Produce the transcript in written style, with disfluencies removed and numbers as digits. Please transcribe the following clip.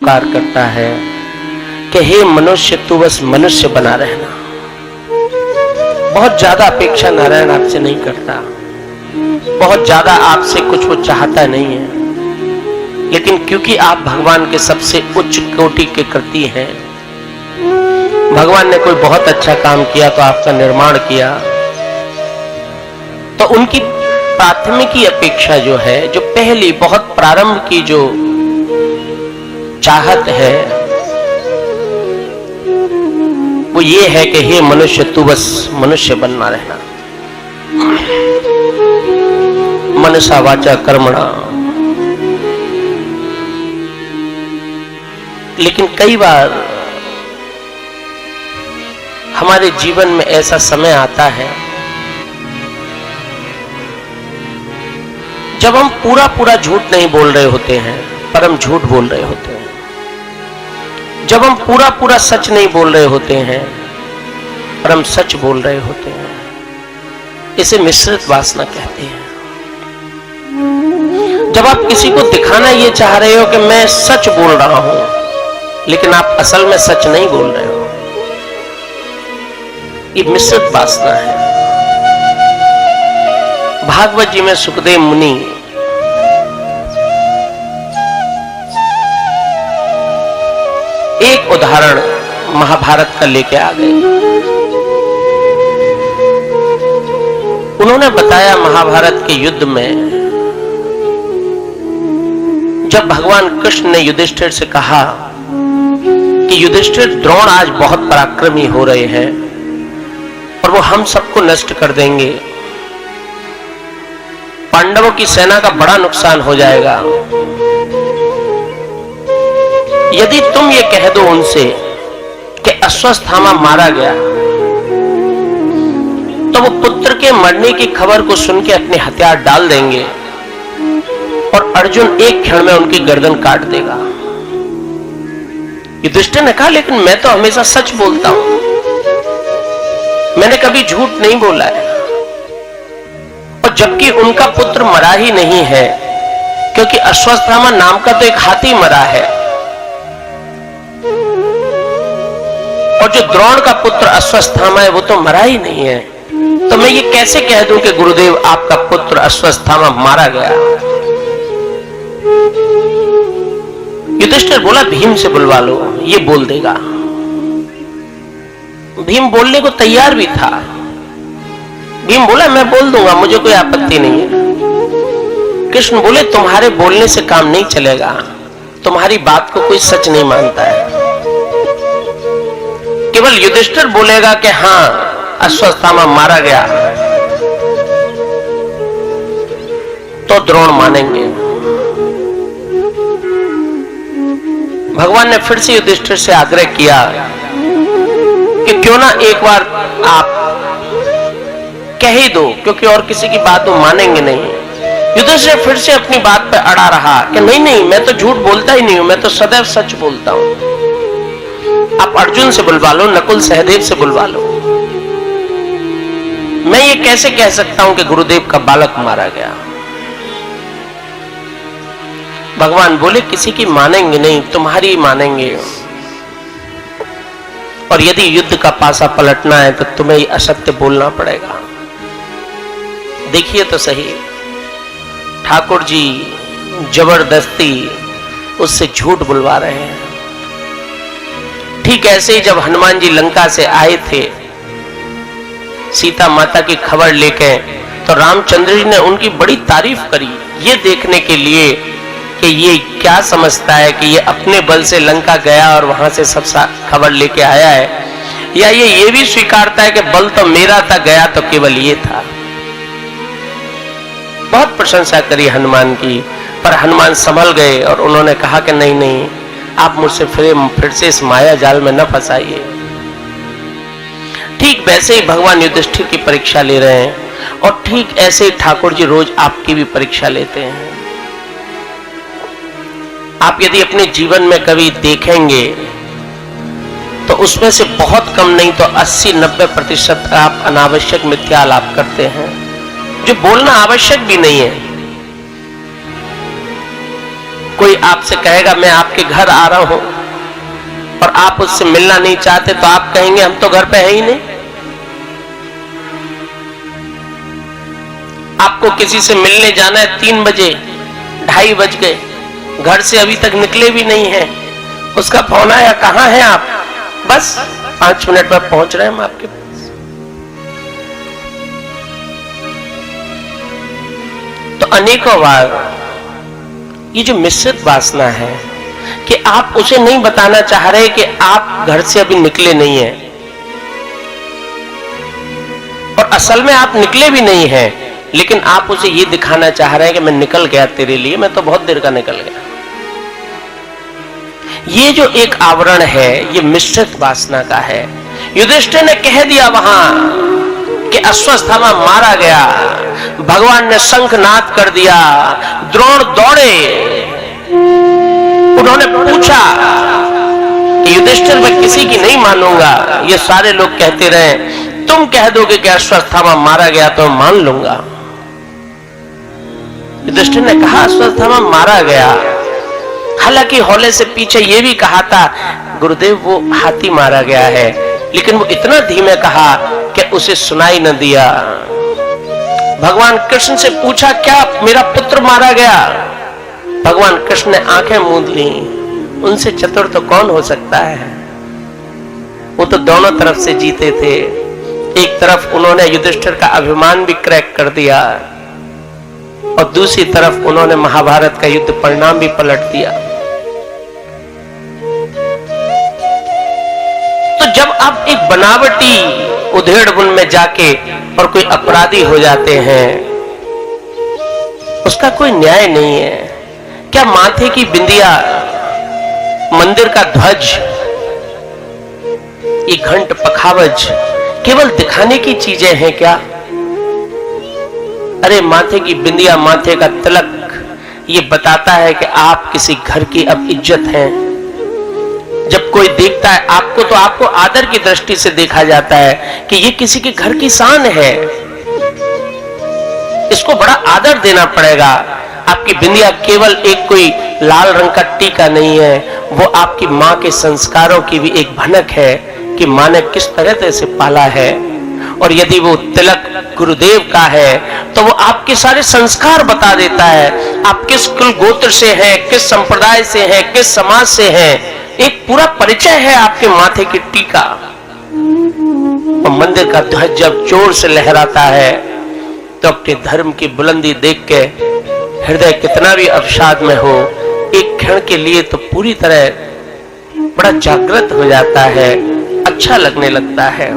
पुकार करता है कि हे मनुष्य, तू बस मनुष्य बना रहना। बहुत ज्यादा अपेक्षा नारायण आपसे नहीं करता, बहुत ज्यादा आपसे कुछ वो चाहता नहीं है, लेकिन क्योंकि आप भगवान के सबसे उच्च कोटि के कृति हैं, भगवान ने कोई बहुत अच्छा काम किया तो आपका निर्माण किया, तो उनकी प्राथमिकी अपेक्षा जो है, जो पहली बहुत प्रारंभ की जो चाहत है, वो ये है कि हे मनुष्य, तू बस मनुष्य बनना रहना। मनसा वाचा कर्मणा। लेकिन कई बार हमारे जीवन में ऐसा समय आता है जब हम पूरा पूरा झूठ नहीं बोल रहे होते हैं, पर हम झूठ बोल रहे होते हैं। जब हम पूरा पूरा सच नहीं बोल रहे होते हैं, पर हम सच बोल रहे होते हैं। इसे मिश्रित वासना कहते हैं। जब आप किसी को दिखाना ये चाह रहे हो कि मैं सच बोल रहा हूं, लेकिन आप असल में सच नहीं बोल रहे हो, ये मिश्रित वासना है। भागवत जी में सुखदेव मुनि एक उदाहरण महाभारत का लेके आ गए। उन्होंने बताया महाभारत के युद्ध में जब भगवान कृष्ण ने युधिष्ठिर से कहा कि युधिष्ठिर, द्रोण आज बहुत पराक्रमी हो रहे हैं और वो हम सबको नष्ट कर देंगे, पांडवों की सेना का बड़ा नुकसान हो जाएगा। यदि तुम ये कह दो उनसे कि अश्वत्थामा मारा गया, तो वो पुत्र के मरने की खबर को सुन के अपने हथियार डाल देंगे और अर्जुन एक क्षण में उनकी गर्दन काट देगा। युधिष्ठिर ने कहा, लेकिन मैं तो हमेशा सच बोलता हूं, मैंने कभी झूठ नहीं बोला है। और जबकि उनका पुत्र मरा ही नहीं है, क्योंकि अश्वत्थामा नाम का तो एक हाथी मरा है, और जो द्रोण का पुत्र अश्वत्थामा है वो तो मरा ही नहीं है। तो मैं ये कैसे कह दूं कि गुरुदेव आपका पुत्र अश्वत्थामा मारा गया? युधिष्ठिर बोला, भीम से बुलवा लो, ये बोल देगा। भीम बोलने को तैयार भी था। भीम बोला, मैं बोल दूंगा, मुझे कोई आपत्ति नहीं है। कृष्ण बोले, तुम्हारे बोलने से काम नहीं चलेगा, तुम्हारी बात को कोई सच नहीं मानता है। केवल युधिष्ठिर बोलेगा कि हां अश्वत्थामा मारा गया, तो द्रोण मानेंगे। भगवान ने फिर से युधिष्ठिर से आग्रह किया कि क्यों ना एक बार आप कह ही दो, क्योंकि और किसी की बात वो मानेंगे नहीं। युधिष्ठिर फिर से अपनी बात पर अड़ा रहा कि नहीं नहीं, मैं तो झूठ बोलता ही नहीं हूं, मैं तो सदैव सच बोलता हूं। आप अर्जुन से बुलवा लो, नकुल सहदेव से बुलवा लो, मैं ये कैसे कह सकता हूं कि गुरुदेव का बालक मारा गया? भगवान बोले, किसी की मानेंगे नहीं, तुम्हारी मानेंगे। और यदि युद्ध का पासा पलटना है तो तुम्हें असत्य बोलना पड़ेगा। देखिए तो सही, ठाकुर जी जबरदस्ती उससे झूठ बुलवा रहे हैं। ठीक ऐसे ही जब हनुमान जी लंका से आए थे सीता माता की खबर लेके, तो रामचंद्र जी ने उनकी बड़ी तारीफ करी, ये देखने के लिए कि ये क्या समझता है कि ये अपने बल से लंका गया और वहां से सब खबर लेके आया है, या ये भी स्वीकारता है कि बल तो मेरा था, गया तो केवल ये था। बहुत प्रशंसा करी हनुमान की, पर हनुमान संभल गए और उन्होंने कहा कि नहीं नहीं, आप मुझसे फिर से इस माया जाल में न फंसाइए। ठीक वैसे ही भगवान युधिष्ठिर की परीक्षा ले रहे हैं, और ठीक ऐसे ही ठाकुर जी रोज आपकी भी परीक्षा लेते हैं। आप यदि अपने जीवन में कभी देखेंगे तो उसमें से बहुत कम नहीं तो 80-90% आप अनावश्यक मिथ्यालाप करते हैं, जो बोलना आवश्यक भी नहीं है। कोई आपसे कहेगा मैं आपके घर आ रहा हूं और आप उससे मिलना नहीं चाहते, तो आप कहेंगे हम तो घर पे है ही नहीं। आपको किसी से मिलने जाना है 3 बजे, 2:30 बज गए, घर से अभी तक निकले भी नहीं है, उसका फोन आया कहां हैं आप, बस 5 मिनट में पहुंच रहे हैं हम आपके पास। तो अनेकों बार ये जो मिश्रित वासना है कि आप उसे नहीं बताना चाह रहे कि आप घर से अभी निकले नहीं हैं, और असल में आप निकले भी नहीं हैं, लेकिन आप उसे ये दिखाना चाह रहे हैं कि मैं निकल गया तेरे लिए, मैं तो बहुत देर का निकल गया। ये जो एक आवरण है ये मिश्रित वासना का है। युधिष्ठिर ने कह दिया वहां कि अश्वत्थामा मारा गया, भगवान ने शंखनाद कर दिया, द्रोण दौड़े, उन्होंने पूछा कि युधिष्ठिर मैं किसी की नहीं मानूंगा, ये सारे लोग कहते रहे, तुम कह दोगे कि अश्वत्थामा मारा गया तो मान लूंगा। युधिष्ठिर ने कहा अश्वत्थामा मारा गया, हालांकि हौले से पीछे यह भी कहा था गुरुदेव वो हाथी मारा गया है, लेकिन वो इतना धीमे कहा कि उसे सुनाई न दिया। भगवान कृष्ण से पूछा क्या मेरा पुत्र मारा गया? भगवान कृष्ण ने आंखें मूंद ली, उनसे चतुर तो कौन हो सकता है, वो तो दोनों तरफ से जीते थे। एक तरफ उन्होंने युधिष्ठिर का अभिमान भी क्रैक कर दिया और दूसरी तरफ उन्होंने महाभारत का युद्ध परिणाम भी पलट दिया। तो जब आप एक बनावटी उधेड़-बुन में जाके और कोई अपराधी हो जाते हैं, उसका कोई न्याय नहीं है। क्या माथे की बिंदिया, मंदिर का ध्वज, ये घंट पखावज केवल दिखाने की चीजें हैं क्या? अरे माथे की बिंदिया, माथे का तिलक ये बताता है कि आप किसी घर की अब इज्जत हैं। जब कोई देखता है आपको तो आपको आदर की दृष्टि से देखा जाता है कि ये किसी के घर की शान है, इसको बड़ा आदर देना पड़ेगा। आपकी बिंदिया केवल एक कोई लाल रंग का टीका नहीं है, वो आपकी माँ के संस्कारों की भी एक भनक है कि माँ ने किस तरह से पाला है। और यदि वो तिलक गुरुदेव का है तो वो आपके सारे संस्कार बता देता है, आप किस कुल गोत्र से हैं, किस संप्रदाय से हैं, किस समाज से हैं, एक पूरा परिचय है आपके माथे की टीका। और मंदिर का ध्वज जब जोर से लहराता है तो अपने धर्म की बुलंदी देख के हृदय कितना भी अवसाद में हो, एक क्षण के लिए तो पूरी तरह बड़ा जागृत हो जाता है, अच्छा लगने लगता है।